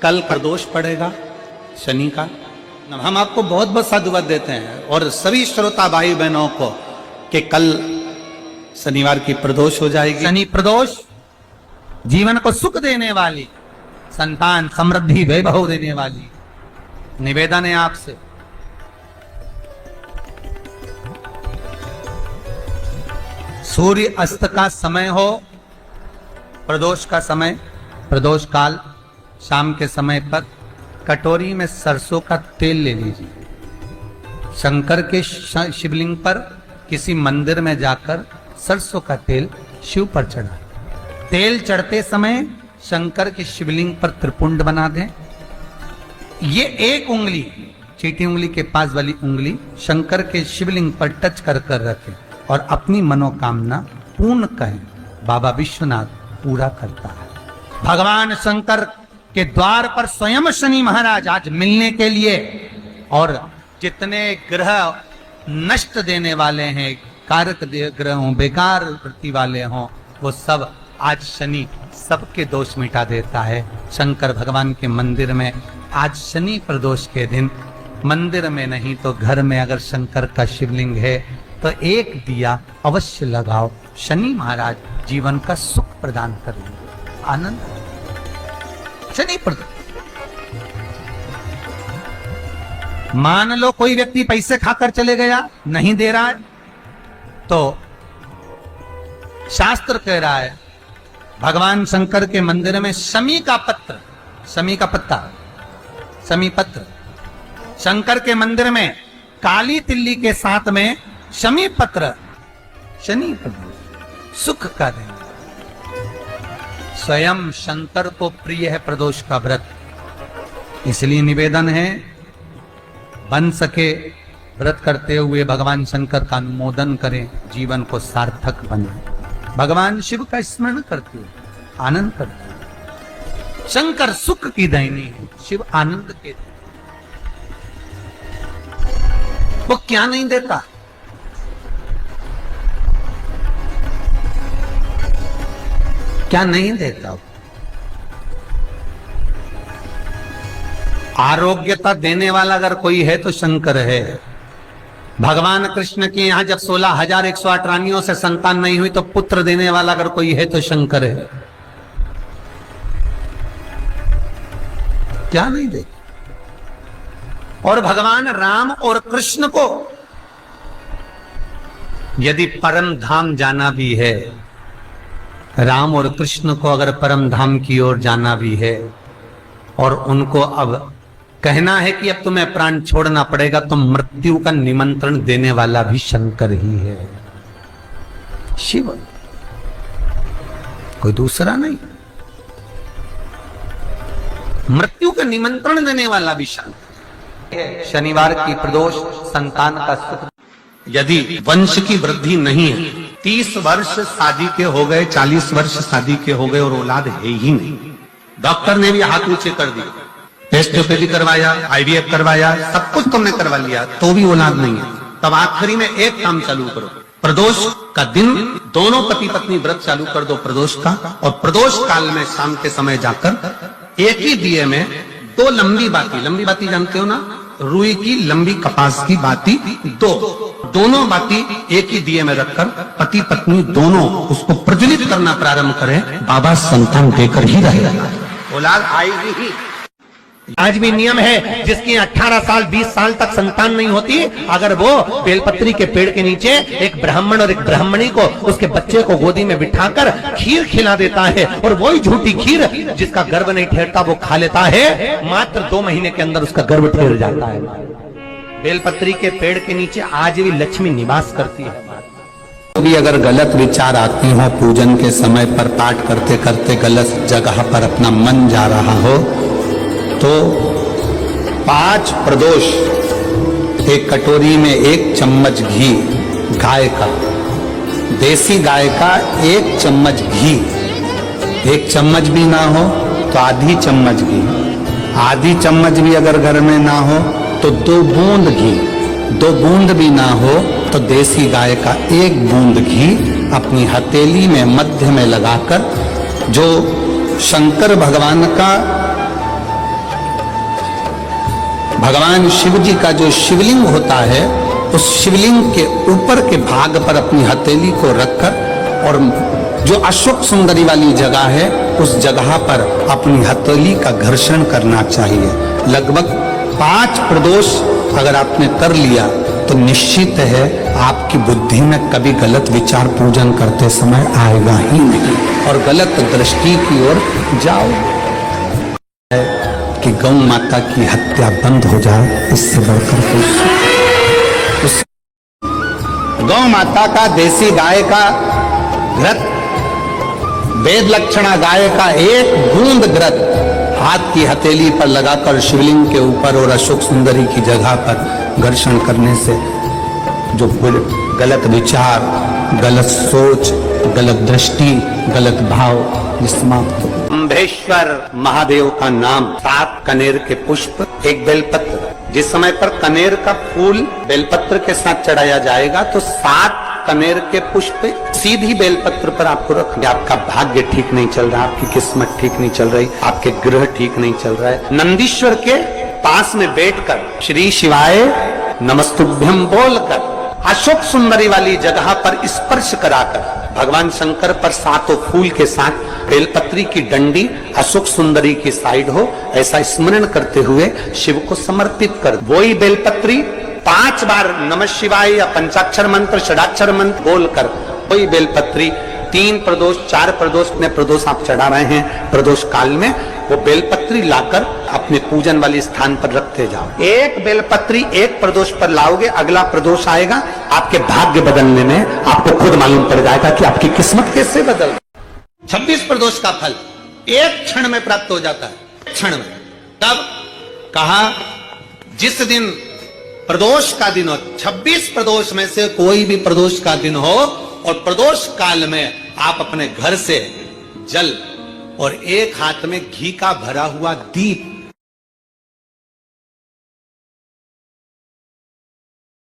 कल प्रदोष पड़ेगा शनि का। हम आपको बहुत बहुत साधुवाद देते हैं और सभी श्रोता भाई बहनों को कि कल शनिवार की प्रदोष हो जाएगी। शनि प्रदोष जीवन को सुख देने वाली, संतान समृद्धि वैभव देने वाली। निवेदन है आपसे, सूर्य अस्त का समय हो, प्रदोष का समय, प्रदोष काल शाम के समय पर कटोरी में सरसों का तेल ले लीजिए। शंकर के शिवलिंग पर किसी मंदिर में जाकर सरसों का तेल शिव पर चढ़ाएं। तेल चढ़ते समय शंकर के शिवलिंग पर त्रिपुंड बना दें। ये एक उंगली, चीटी उंगली के पास वाली उंगली शंकर के शिवलिंग पर टच कर कर रखें और अपनी मनोकामना पूर्ण कहें। बाबा विश्वनाथ पूरा करता है। भगवान शंकर के द्वार पर स्वयं शनि महाराज आज मिलने के लिए, और जितने ग्रह नष्ट देने वाले हैं, कारक ग्रह हों, बेकार वृत्ति वाले हों, वो सब आज शनि सबके दोष मिटा देता है। शंकर भगवान के मंदिर में आज शनि प्रदोष के दिन, मंदिर में नहीं तो घर में अगर शंकर का शिवलिंग है तो एक दिया अवश्य लगाओ। शनि महाराज जीवन का सुख प्रदान करेंगे, आनंद। शनि प्रदोष, मान लो कोई व्यक्ति पैसे खाकर चले गया, नहीं दे रहा है, तो शास्त्र कह रहा है भगवान शंकर के मंदिर में शमी का पत्र, शमी का पत्ता, शमी पत्र, शंकर के मंदिर में काली तिल्ली के साथ में शमी पत्र, शनि प्रदोष सुख का दिन। स्वयं शंकर को प्रिय है प्रदोष का व्रत, इसलिए निवेदन है बन सके व्रत करते हुए भगवान शंकर का अनुमोदन करें, जीवन को सार्थक बनाएं। भगवान शिव का स्मरण करते हुए आनंद करते हुए। शंकर सुख की दायिनी है, शिव आनंद के, वो क्या नहीं देता। क्या नहीं देता? आरोग्यता देने वाला अगर कोई है तो शंकर है। भगवान कृष्ण के यहां जब 16,108 रानियों से संतान नहीं हुई तो पुत्र देने वाला अगर कोई है तो शंकर है। क्या नहीं दे? और भगवान राम और कृष्ण को यदि परम धाम जाना भी है, राम और कृष्ण को अगर परम धाम की ओर जाना भी है और उनको अब कहना है कि अब तुम्हें प्राण छोड़ना पड़ेगा, तो मृत्यु का निमंत्रण देने वाला भी शंकर ही है, शिव, कोई दूसरा नहीं। मृत्यु का निमंत्रण देने वाला भी शंकर है। शनिवार की प्रदोष संतान का सुख। यदि वंश की वृद्धि नहीं है, 30 वर्ष शादी के हो गए, 40 वर्ष शादी के हो गए और औलाद है ही नहीं, डॉक्टर ने भी हाथ ऊंचे कर दिए, टेस्ट भी करवाया, IVF करवाया, सब कुछ तुमने करवा लिया, तो भी औलाद नहीं है, तब आखिरी में एक काम चालू करो, प्रदोष का दिन दोनों पति पत्नी व्रत चालू कर दो प्रदोष का, और प्रदोष काल में शाम के समय जाकर एक ही दिए में 2 लंबी बाती जानते हो ना, रुई की लंबी कपास की बाती, दोनों बाती एक ही दिए में रखकर पति पत्नी दोनों उसको प्रज्वलित करना प्रारंभ करें, बाबा संतान देकर ही रहेगा, औलाद आएगी ही। आज भी नियम है, जिसकी 18 साल 20 साल तक संतान नहीं होती, अगर वो बेलपत्री के पेड़ के नीचे एक ब्राह्मण और एक ब्राह्मणी को उसके बच्चे को गोदी में बिठाकर खीर खिला देता है, और वही झूठी खीर जिसका गर्भ नहीं ठहरता वो खा लेता है, मात्र 2 महीने के अंदर उसका गर्भ ठहर जाता है। बेलपत्री के पेड़ के नीचे आज भी लक्ष्मी निवास करती है। भी अगर गलत विचार आते हो, पूजन के समय पर पाठ करते करते गलत जगह पर अपना मन जा रहा हो, तो 5 प्रदोष एक कटोरी में 1 चम्मच घी, गाय का, देसी गाय का 1 चम्मच घी, 1 चम्मच भी ना हो तो आधी चम्मच घी, आधी चम्मच भी अगर घर में ना हो तो 2 बूंद घी, 2 बूंद भी ना हो तो देसी गाय का 1 बूंद घी अपनी हथेली में मध्य में लगाकर, जो शंकर भगवान का भगवान शिव जी का जो शिवलिंग होता है, उस शिवलिंग के ऊपर के भाग पर अपनी हथेली को रखकर और जो अशोक सुंदरी वाली जगह है उस जगह पर अपनी हथेली का घर्षण करना चाहिए। लगभग 5 प्रदोष अगर आपने कर लिया तो निश्चित है आपकी बुद्धि में कभी गलत विचार पूजन करते समय आएगा ही नहीं और गलत दृष्टि की ओर जाओ। कि गौ माता की हत्या बंद हो जाए, इससे बढ़कर उस गौ माता का देसी गाय का घृत, वेद लक्षणा गाय का एक बूंद घृत हाथ की हथेली पर लगाकर शिवलिंग के ऊपर और अशोक सुंदरी की जगह पर घर्षण करने से जो गलत विचार, गलत सोच, गलत दृष्टि, गलत भाव समाप्त हो। अम्भेश्वर महादेव का नाम, 7 कनेर के पुष्प, एक बेलपत्र। जिस समय पर कनेर का फूल बेलपत्र के साथ चढ़ाया जाएगा तो 7 कनेर के पुष्प सीधी बेलपत्र पर आपको रखेंगे। आपका भाग्य ठीक नहीं चल रहा, आपकी किस्मत ठीक नहीं चल रही, आपके ग्रह ठीक नहीं चल रहा है, नंदीश्वर के पास में बैठकर श्री शिवाय नमस्तुभ्यम बोलकर अशोक सुंदरी वाली जगह पर स्पर्श कराकर भगवान शंकर पर 7 फूल के साथ बेलपत्री की डंडी अशोक सुंदरी की साइड हो, ऐसा स्मरण करते हुए शिव को समर्पित कर वही बेलपत्री 5 बार नमः शिवाय या पंचाक्षर मंत्र, षडाक्षर मंत्र बोलकर वही बेलपत्री 3 प्रदोष 4 प्रदोष ने प्रदोष आप चढ़ा रहे हैं, प्रदोष काल में वो बेलपत्री लाकर अपने पूजन वाले स्थान पर रखते जाओ। एक बेलपत्री एक प्रदोष पर लाओगे, अगला प्रदोष आएगा, आपके भाग्य बदलने में आपको खुद मालूम पड़ जाएगा कि आपकी किस्मत कैसे बदल। 26 प्रदोष का फल एक क्षण में प्राप्त हो जाता है, क्षण में। तब कहा जिस दिन प्रदोष का दिन हो, 26 प्रदोष में से कोई भी प्रदोष का दिन हो और प्रदोष काल में आप अपने घर से जल और एक हाथ में घी का भरा हुआ दीप,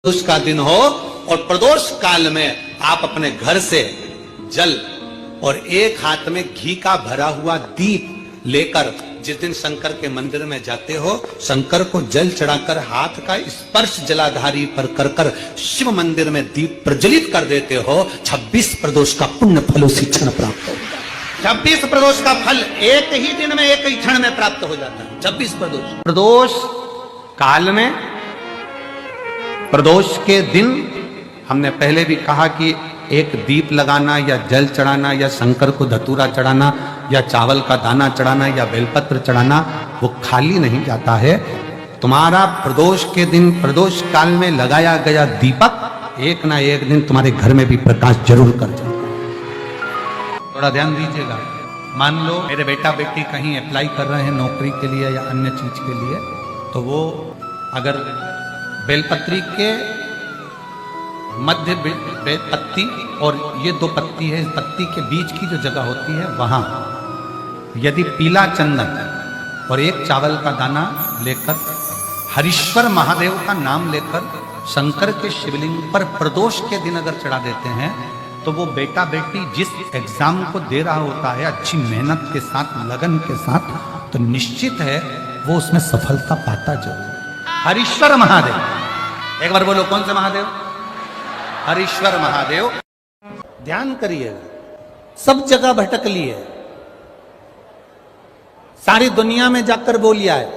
प्रदोष का दिन हो और प्रदोष काल में आप अपने घर से जल और एक हाथ में घी का भरा हुआ दीप लेकर जिस दिन शंकर के मंदिर में जाते हो, शंकर को जल चढ़ाकर हाथ का स्पर्श जलाधारी पर कर कर शिव मंदिर में दीप प्रज्वलित कर देते हो, 26 प्रदोष का पुण्य फल उसी क्षण प्राप्त होगा। 26 प्रदोष का फल एक ही दिन में, एक ही क्षण में प्राप्त हो जाता है। 26 प्रदोष। प्रदोष काल में, प्रदोष के दिन हमने पहले भी कहा कि एक दीप लगाना या जल चढ़ाना या शंकर को धतूरा चढ़ाना या चावल का दाना चढ़ाना या बेलपत्र चढ़ाना वो खाली नहीं जाता है। तुम्हारा प्रदोष के दिन, प्रदोष काल में लगाया गया दीपक एक ना एक दिन तुम्हारे घर में भी प्रकाश जरूर कर जाएगा। थोड़ा ध्यान दीजिएगा। मान लो मेरे बेटा बेटी कहीं अप्लाई कर रहे हैं नौकरी के लिए या अन्य चीज के लिए, तो वो अगर बेलपत्री के मध्य पत्ती और ये 2 पत्ती है, इस पत्ती के बीच की जो जगह होती है वहां यदि पीला चंदन और एक चावल का दाना लेकर हरीश्वर महादेव का नाम लेकर शंकर के शिवलिंग पर प्रदोष के दिन अगर चढ़ा देते हैं तो वो बेटा बेटी जिस एग्जाम को दे रहा होता है अच्छी मेहनत के साथ, लगन के साथ, तो निश्चित है वो उसमें सफलता पाता जरूर। हरीश्वर महादेव, एक बार बोलो कौन से महादेव? हरीश्वर महादेव। ध्यान करिएगा, सब जगह भटक लिए, सारी दुनिया में जाकर बोलिया है,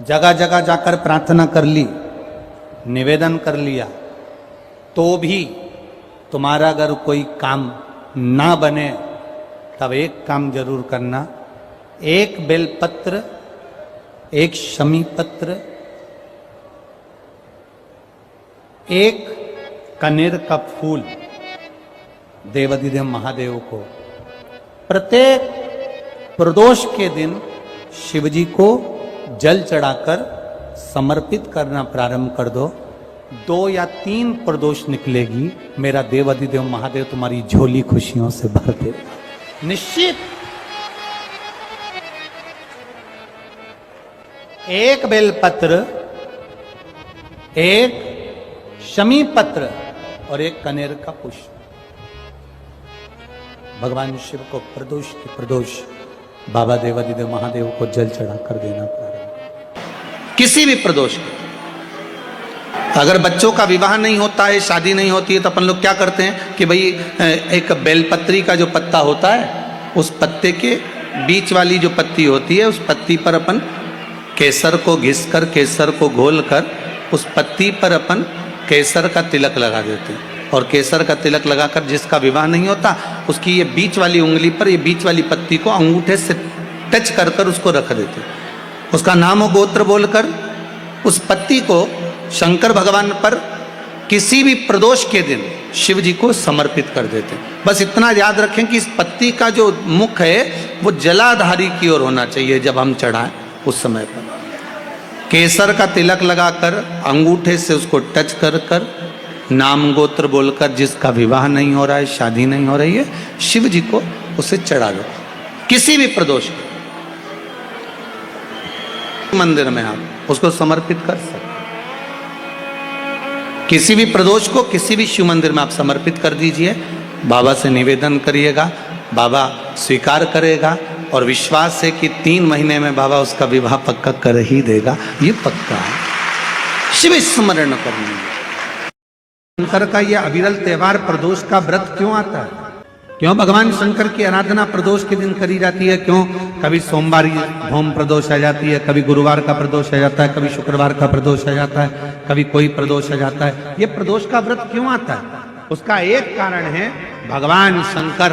जगह जगह जाकर प्रार्थना कर ली, निवेदन कर लिया, तो भी तुम्हारा अगर कोई काम ना बने तब एक काम जरूर करना, एक बेलपत्र, एक शमी पत्र, एक कनेर का फूल देवाधिदेव महादेव को प्रत्येक प्रदोष के दिन शिवजी को जल चढ़ाकर समर्पित करना प्रारंभ कर दो। 2 या 3 प्रदोष निकलेगी, मेरा देवाधिदेव महादेव तुम्हारी झोली खुशियों से भर देगा निश्चित। एक बेलपत्र, एक शमी पत्र और एक कनेर का पुष्प भगवान शिव को प्रदोष की प्रदोष बाबा देवाधिदेव महादेव को जल चढ़ा कर देना प्रारंभ। किसी भी प्रदोष के। अगर बच्चों का विवाह नहीं होता है, शादी नहीं होती है, तो अपन लोग क्या करते हैं कि भाई एक बेलपत्री का जो पत्ता होता है, उस पत्ते के बीच वाली जो पत्ती होती है, उस पत्ती पर अपन केसर को घिस कर, केसर को घोल कर, उस पत्ती पर अपन केसर का तिलक लगा देते हैं। और केसर का तिलक लगाकर जिसका विवाह नहीं होता, उसकी ये बीच वाली उंगली पर ये बीच वाली पत्ती को अंगूठे से टच कर कर उसको रख देते हैं। उसका नाम और गोत्र बोलकर उस पत्ती को शंकर भगवान पर किसी भी प्रदोष के दिन शिव जी को समर्पित कर देते हैं। बस इतना याद रखें कि इस पत्ती का जो मुख है वो जलाधारी की ओर होना चाहिए। जब हम चढ़ाएं उस समय पर केसर का तिलक लगाकर अंगूठे से उसको टच कर कर नाम गोत्र बोलकर, जिसका विवाह नहीं हो रहा है, शादी नहीं हो रही है, शिव जी को उसे चढ़ा दो। किसी भी प्रदोष के मंदिर में आप उसको समर्पित कर सकते। किसी भी प्रदोष को किसी भी शिव मंदिर में आप समर्पित कर दीजिए। बाबा से निवेदन करिएगा, बाबा स्वीकार करेगा और विश्वास है कि 3 महीने में बाबा उसका विवाह पक्का कर ही देगा। ये पक्का है। शिव स्मरण करना। शंकर का यह अविरल त्योहार प्रदोष का व्रत क्यों आता है? क्यों भगवान शंकर की आराधना प्रदोष के दिन करी जाती है? क्यों कभी सोमवार होम प्रदोष आ जाती है, कभी गुरुवार का प्रदोष आ जाता है, कभी शुक्रवार का प्रदोष आ जाता है, कभी कोई प्रदोष आ जाता है? ये प्रदोष का व्रत क्यों आता है? उसका एक कारण है, भगवान शंकर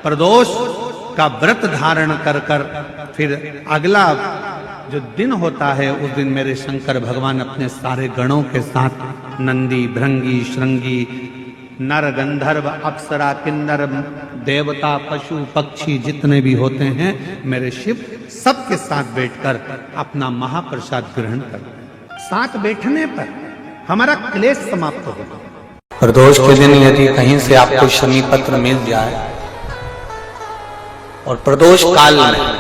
प्रदोष का व्रत धारण कर कर फिर अगला जो दिन होता है, उस दिन मेरे शंकर भगवान अपने सारे गणों के साथ नंदी, भृंगी, श्रृंगी, नर, गंधर्व, अप्सरा, किन्नर, देवता, पशु, पक्षी जितने भी होते हैं, मेरे शिव सबके साथ बैठकर अपना महाप्रसाद ग्रहण करते हैं। साथ बैठने पर हमारा क्लेश समाप्त होगा। प्रदोष के दिन यदि कहीं से आपको शमी पत्र मिल जाए और प्रदोष काल में,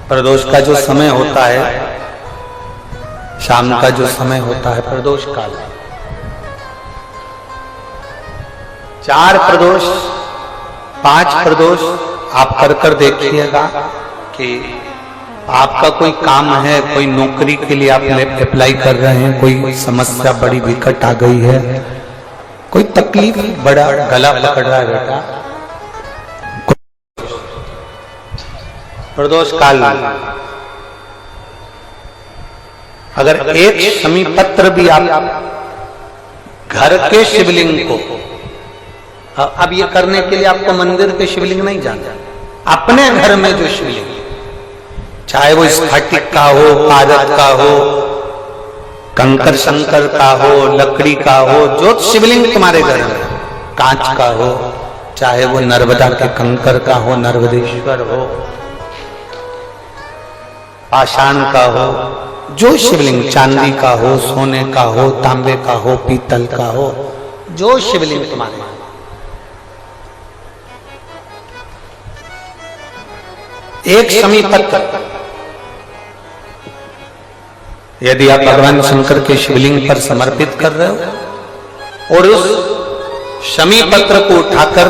प्रदोष का जो समय होता है, शाम का जो समय होता है प्रदोष काल, 4 प्रदोष 5 प्रदोष आप कर कर देखिएगा कि आपका कोई काम है, कोई नौकरी के लिए आप अप्लाई कर रहे हैं, कोई समस्या बड़ी विकट आ गई है, कोई तकलीफ, बड़ा गला पकड़ रहा है बेटा, प्रदोष काल में अगर एक शमी पत्र भी आप घर के शिवलिंग को, अब ये करने के लिए आपको मंदिर के शिवलिंग नहीं जाना, अपने घर में जो शिवलिंग, चाहे वो स्फटिक का हो, पारद का हो, कंकर शंकर का हो, लकड़ी का हो, जो शिवलिंग तुम्हारे घर में, कांच का हो, चाहे वो नर्मदा के कंकर का हो, नर्मदेश्वर हो, पाषाण का हो, जो शिवलिंग, चांदी का हो, सोने का हो, तांबे का हो, पीतल का हो, जो शिवलिंग तुम्हारे, एक शमी पत्र यदि आप भगवान शंकर के शिवलिंग पर समर्पित कर रहे हो और उस शमी पत्र को उठाकर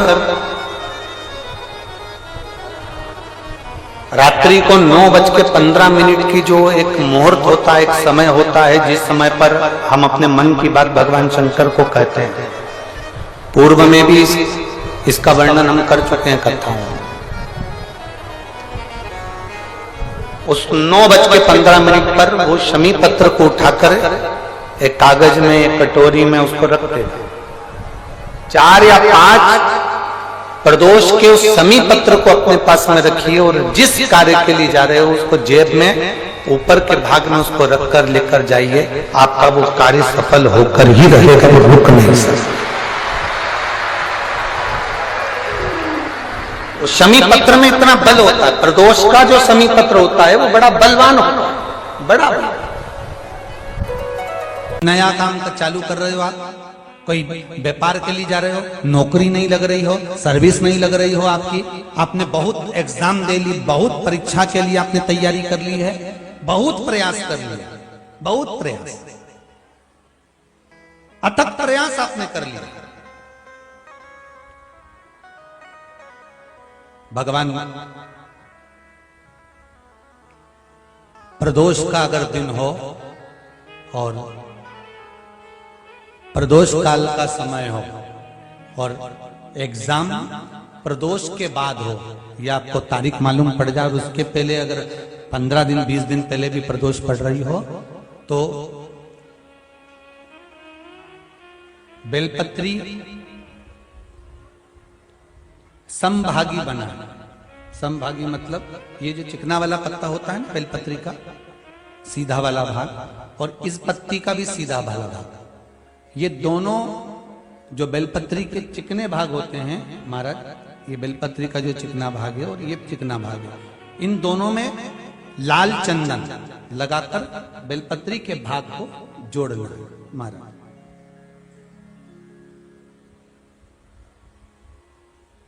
रात्रि को 9:15 की जो एक मुहूर्त होता है, एक समय होता है, जिस समय पर हम अपने मन की बात भगवान शंकर को कहते हैं, पूर्व में भी इसका वर्णन हम कर चुके हैं कथाओं में। उस 9:15 पर वो शमी पत्र को उठाकर एक कागज में, एक कटोरी में उसको रखते थे। 4 या 5 प्रदोष के उस शमी पत्र को अपने पास में रखिए और जिस कार्य के लिए जा रहे हो उसको जेब में ऊपर के भाग में उसको रखकर लेकर जाइए। आपका वो कार्य सफल होकर ही रहेगा, वो रुक नहीं सकता। शमी पत्र में इतना बल होता है, प्रदोष का जो शमी पत्र होता है वो बड़ा बलवान होता है, बड़ा बल। नया काम का चालू कर रहे हो आप, कोई व्यापार के लिए जा रहे हो, नौकरी नहीं लग रही हो, सर्विस नहीं लग रही हो आपकी, आपने बहुत एग्जाम दे ली, बहुत परीक्षा के लिए आपने तैयारी कर ली है, बहुत प्रयास कर लिया, बहुत प्रयास, अथक प्रयास आपने कर लिया। भगवान प्रदोष का अगर दिन हो और प्रदोष काल का समय हो और एग्जाम प्रदोष के बाद हो, या आपको तारीख मालूम पड़ जाए और उसके पहले अगर 15 दिन 20 दिन पहले भी प्रदोष पड़ रही हो, तो बेलपत्री समभागी बना। समभागी मतलब ये जो चिकना वाला पत्ता होता है ना बेलपत्री का, सीधा वाला भाग, और इस पत्ती का भी सीधा वाला भाग, ये दोनों जो बेलपत्री के चिकने भाग होते हैं महाराज, ये बेलपत्री का जो चिकना भाग है और ये चिकना भाग है, इन दोनों में लाल चंदन लगाकर बेलपत्री के भाग को जोड़ना महाराज।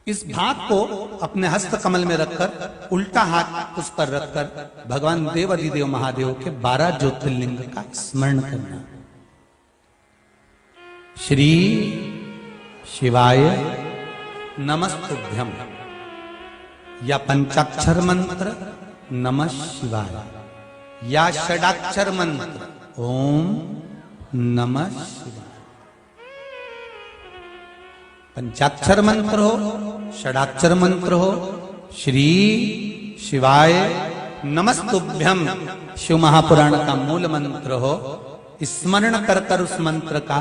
इस भाग को अपने हस्त कमल में रखकर उल्टा हाथ उस पर रखकर भगवान देवाधिदेव महादेव के 12 ज्योतिर्लिंग का स्मरण करना। श्री शिवाय नमस्तुभ्यम, या पंचाक्षर मंत्र नमः शिवाय, या षडाक्षर मंत्र ओम नमः शिवाय। पंचाक्षर मंत्र हो, षडाक्षर मंत्र हो, श्री शिवाय नमस्तुभ्यम शिव महापुराण का मूल मंत्र हो, स्मरण कर कर उस मंत्र का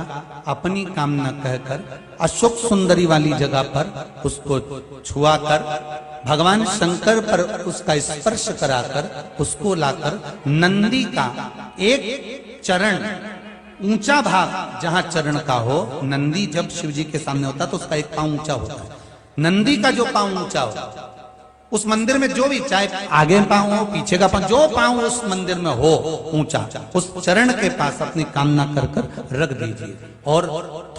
अपनी कामना कहकर अशोक सुंदरी वाली जगह पर उसको छुआ कर भगवान शंकर पर उसका स्पर्श कराकर उसको लाकर नंदी का एक चरण, ऊंचा भाग जहां चरण का हो, नंदी जब शिव जी के सामने होता तो उसका एक पांव ऊंचा होता है, नंदी का जो पांव ऊंचा हो उस मंदिर में, जो भी चाहे आगे पांव हो पीछे का पांव, जो पांव उस मंदिर में हो ऊंचा, उस चरण के पास अपनी कामना कर कर रख दीजिए। और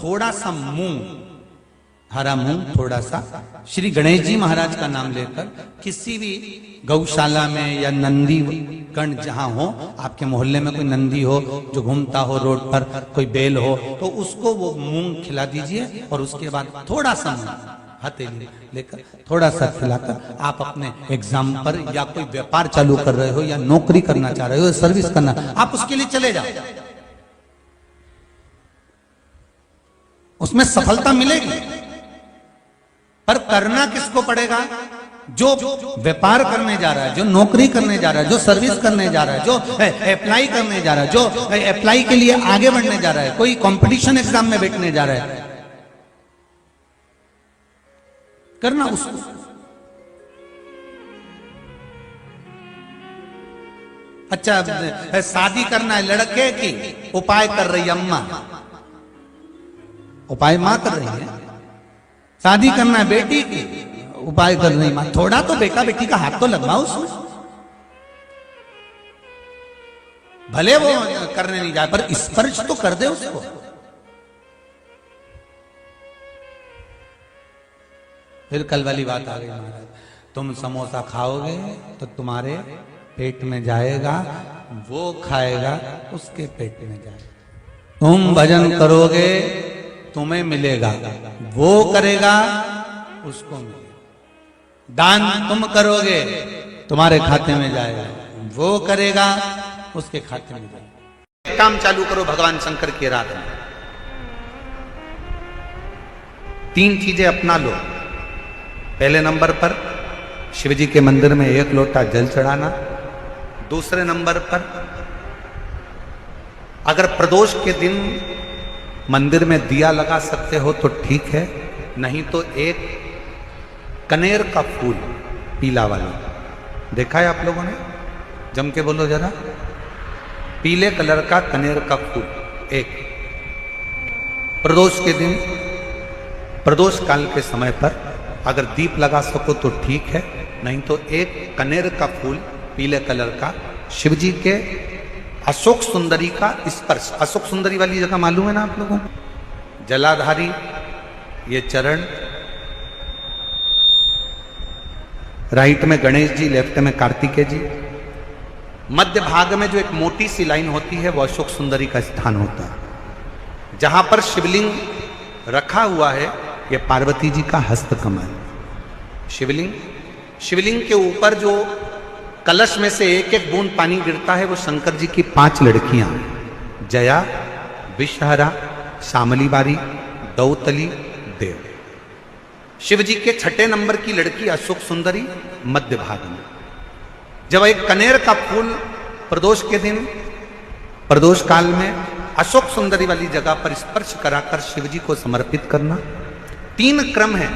थोड़ा सा मूंग, हरा मूंग थोड़ा सा, श्री गणेश जी महाराज का नाम लेकर किसी भी गौशाला में या नंदी गण जहां हो, आपके मोहल्ले में कोई नंदी हो जो घूमता हो रोड पर, कोई बैल हो, तो उसको वो मूंग खिला दीजिए। और उसके बाद थोड़ा सा हथेली लेकर थोड़ा सा खिलाकर आप अपने एग्जाम पर या कोई व्यापार चालू कर रहे हो या नौकरी करना चाह रहे हो, सर्विस करना, आप उसके लिए चले जाओ, उसमें सफलता मिलेगी। पर करना किसको पड़ेगा? जो व्यापार करने जा रहा है, जो नौकरी करने जा रहा है, जो सर्विस करने जा रहा है, जो अप्लाई करने जा रहा है, जो अप्लाई के लिए आगे बढ़ने जा रहा है, कोई कंपटीशन एग्जाम में बैठने जा रहा है, करना उसको। अच्छा, शादी करना है लड़के की, उपाय कर रही अम्मा, उपाय मां कर रही है। शादी करना है बेटी की, उपाय कर रही मां। थोड़ा तो बेटा बेटी का हाथ तो लगवाओ उसमें, भले वो करने नहीं जाए पर स्पर्श तो कर दे उसको। फिर कल वाली बात आ गई महाराज, तुम समोसा खाओगे तो तुम्हारे पेट में जाएगा, वो खाएगा उसके पेट में जाएगा। तुम भजन करोगे तुम्हें मिलेगा, वो करेगा उसको मिलेगा। दान तुम करोगे तुम्हारे खाते में जाएगा, वो करेगा उसके खाते में जाएगा। काम चालू करो भगवान शंकर की आराधना। 3 चीजें अपना लो। पहले नंबर पर शिव जी के मंदिर में 1 लोटा जल चढ़ाना। दूसरे नंबर पर अगर प्रदोष के दिन मंदिर में दिया लगा सकते हो तो ठीक है, नहीं तो एक कनेर का फूल पीला वाला, देखा है आप लोगों ने? जम के बोलो जरा। पीले कलर का कनेर का फूल एक प्रदोष के दिन, प्रदोष काल के समय पर अगर दीप लगा सको तो ठीक है, नहीं तो एक कनेर का फूल पीले कलर का, शिव जी के अशोक सुंदरी का स्पर्श। अशोक सुंदरी वाली जगह मालूम है ना आप लोगों को? जलाधारी ये चरण, राइट में गणेश जी, लेफ्ट में कार्तिकेय जी, मध्य भाग में जो एक मोटी सी लाइन होती है वो अशोक सुंदरी का स्थान होता है। जहां पर शिवलिंग रखा हुआ है ये पार्वती जी का हस्त कमल। शिवलिंग, शिवलिंग के ऊपर जो कलश में से एक एक बूंद पानी गिरता है, वो शंकर जी की 5 लड़कियां, जया, विषहरा, शामली बारी, दौतली, देव। शिव जी के 6 नंबर की लड़की अशोक सुंदरी मध्य भाग में। जब एक कनेर का फूल प्रदोष के दिन, प्रदोष काल में अशोक सुंदरी वाली जगह पर स्पर्श कराकर शिव जी को समर्पित करना। 3 क्रम है,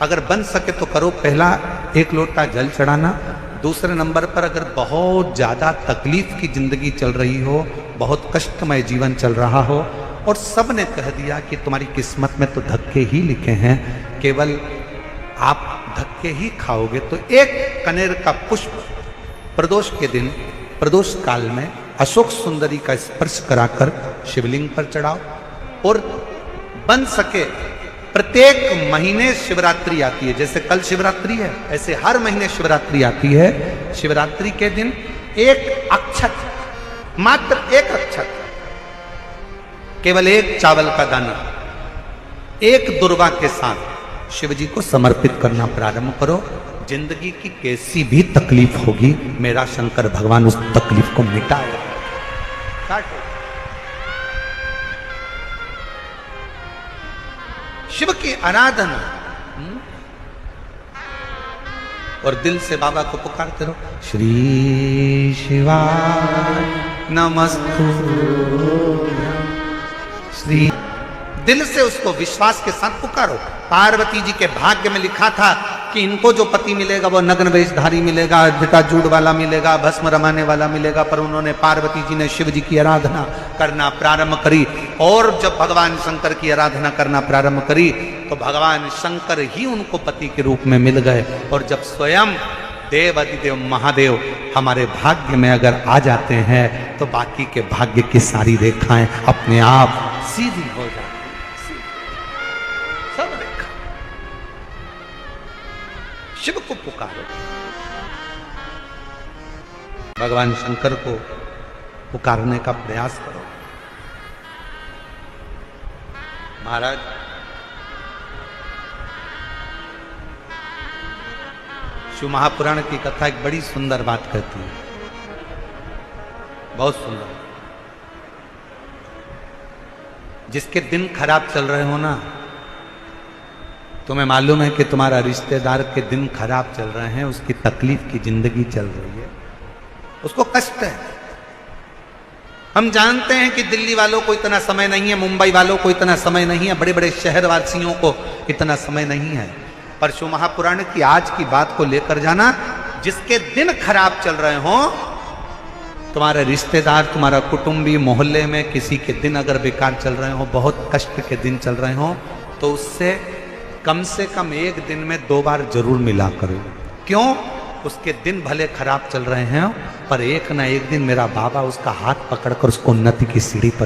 अगर बन सके तो करो। पहला 1 लोटा जल चढ़ाना। दूसरे नंबर पर अगर बहुत ज्यादा तकलीफ की जिंदगी चल रही हो, बहुत कष्टमय जीवन चल रहा हो और सब ने कह दिया कि तुम्हारी किस्मत में तो धक्के ही लिखे हैं, केवल आप धक्के ही खाओगे, तो 1 कनेर का पुष्प प्रदोष के दिन, प्रदोष काल में अशोक सुंदरी का स्पर्श कराकर शिवलिंग पर चढ़ाओ। और बन सके प्रत्येक महीने शिवरात्रि आती है, जैसे कल शिवरात्रि है ऐसे हर महीने शिवरात्रि आती है। शिवरात्रि के दिन 1 अक्षत, मात्र 1 अक्षत, केवल 1 चावल का दाना, 1 दुर्वा के साथ शिव जी को समर्पित करना प्रारंभ करो। जिंदगी की कैसी भी तकलीफ होगी, मेरा शंकर भगवान उस तकलीफ को मिटाएगा। काटो। शिव की आराधना और दिल से बाबा को पुकारते रहो, श्री शिवाय नमस्तु। श्री दिल से उसको विश्वास के साथ पुकारो। पार्वती जी के भाग्य में लिखा था कि इनको जो पति मिलेगा वो नग्न वेशधारी मिलेगा, जटाजूड़ वाला मिलेगा, भस्म रमाने वाला मिलेगा, पर उन्होंने, पार्वती जी ने शिव जी की आराधना करना प्रारंभ करी। और जब भगवान शंकर की आराधना करना प्रारंभ करी तो भगवान शंकर ही उनको पति के रूप में मिल गए। और जब स्वयं देव अधिदेव महादेव हमारे भाग्य में अगर आ जाते हैं तो बाकी के भाग्य की सारी रेखाएं अपने आप सीधी हो जाती। सब रेखा शिव को पुकारो, भगवान शंकर को पुकारने का प्रयास करो। महाराज, शिव महापुराण की कथा एक बड़ी सुंदर बात कहती है, बहुत सुंदर। जिसके दिन खराब चल रहे हो ना, तुम्हें मालूम है कि तुम्हारा रिश्तेदार के दिन खराब चल रहे हैं, उसकी तकलीफ की जिंदगी चल रही है, उसको कष्ट है। हम जानते हैं कि दिल्ली वालों को इतना समय नहीं है, मुंबई वालों को इतना समय नहीं है, बड़े बड़े शहर वासियों को इतना समय नहीं है, पर शिव महापुराण की आज की बात को लेकर जाना। जिसके दिन खराब चल रहे हो, तुम्हारे रिश्तेदार, तुम्हारा कुटुंबी, मोहल्ले में किसी के दिन अगर बेकार चल रहे हो, बहुत कष्ट के दिन चल रहे हो, तो उससे कम से कम 1 दिन में 2 बार जरूर मिला करो। क्यों? उसके दिन भले खराब चल रहे हैं, पर एक ना एक दिन मेरा बाबा उसका हाथ पकड़कर उसको उन्नति की सीढ़ी पर